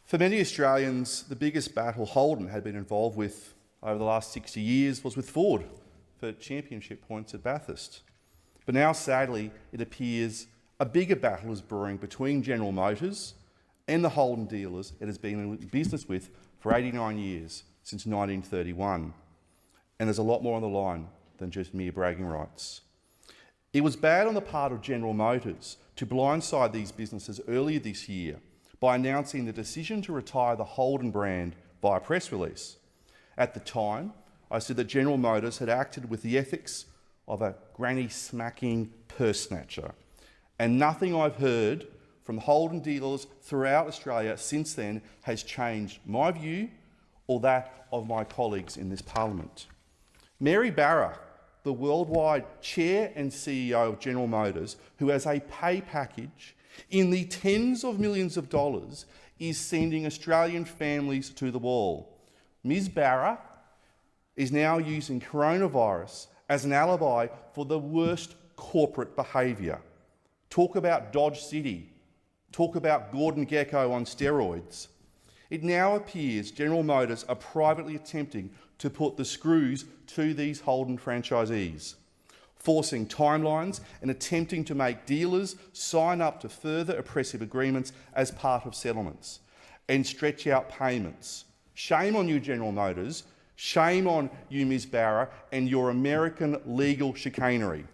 For many Australians, the biggest battle Holden had been involved with over the last 60 years was with Ford for championship points at Bathurst. But now, sadly, it appears a bigger battle is brewing between General Motors and the Holden dealers it has been in business with for 89 years, since 1931. And there's a lot more on the line than just mere bragging rights. It was bad on the part of General Motors to blindside these businesses earlier this year by announcing the decision to retire the Holden brand via press release. At the time, I said that General Motors had acted with the ethics of a granny-smacking purse snatcher, and nothing I've heard from Holden dealers throughout Australia since then has changed my view or that of my colleagues in this parliament. Mary Barra, the worldwide chair and CEO of General Motors, who has a pay package in the tens of millions of dollars, is sending Australian families to the wall. Ms. Barra is now using coronavirus as an alibi for the worst corporate behaviour. Talk about Dodge City. Talk about Gordon Gekko on steroids. It now appears General Motors are privately attempting to put the screws to these Holden franchisees, forcing timelines and attempting to make dealers sign up to further oppressive agreements as part of settlements and stretch out payments. Shame on you, General Motors. Shame on you, Ms. Barra, and your American legal chicanery.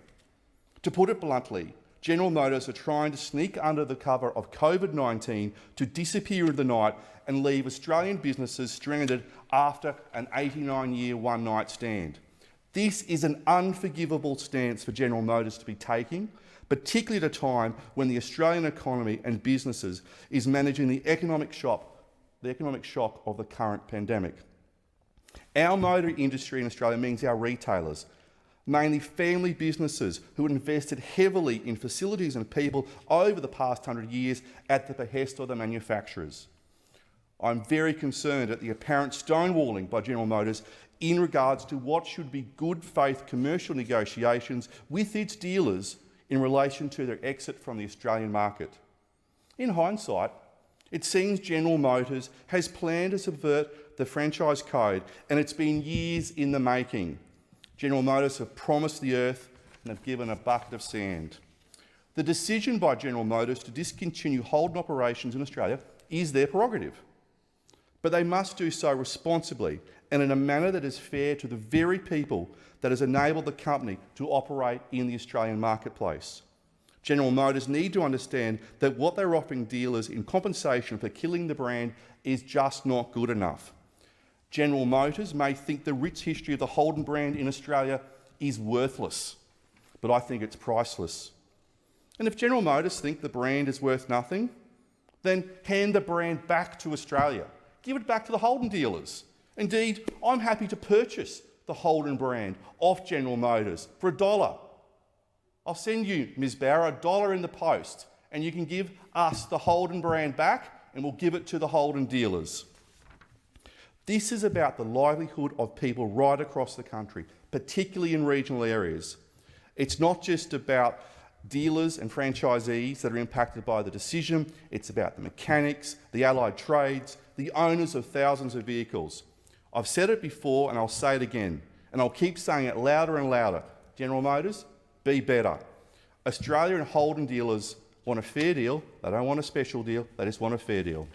To put it bluntly, General Motors are trying to sneak under the cover of COVID-19 to disappear in the night and leave Australian businesses stranded after an 89-year one-night stand. This is an unforgivable stance for General Motors to be taking, particularly at a time when the Australian economy and businesses is managing the economic shock of the current pandemic. Our motor industry in Australia means our retailers, mainly family businesses who invested heavily in facilities and people over the past 100 years at the behest of the manufacturers. I'm very concerned at the apparent stonewalling by General Motors in regards to what should be good faith commercial negotiations with its dealers in relation to their exit from the Australian market. In hindsight, it seems General Motors has planned to subvert the franchise code, and it's been years in the making. General Motors have promised the earth and have given a bucket of sand. The decision by General Motors to discontinue Holden operations in Australia is their prerogative, but they must do so responsibly and in a manner that is fair to the very people that has enabled the company to operate in the Australian marketplace. General Motors need to understand that what they're offering dealers in compensation for killing the brand is just not good enough. General Motors may think the rich history of the Holden brand in Australia is worthless, but I think it's priceless. And if General Motors think the brand is worth nothing, then hand the brand back to Australia. Give it back to the Holden dealers. Indeed, I'm happy to purchase the Holden brand off General Motors for $1. I'll send you, Ms. Barra, $1 in the post, and you can give us the Holden brand back, and we'll give it to the Holden dealers. This is about the livelihood of people right across the country, particularly in regional areas. It's not just about dealers and franchisees that are impacted by the decision. It's about the mechanics, the allied trades, the owners of thousands of vehicles. I've said it before and I'll say it again, and I'll keep saying it louder and louder. General Motors, be better. Australia and Holden dealers want a fair deal. They don't want a special deal. They just want a fair deal.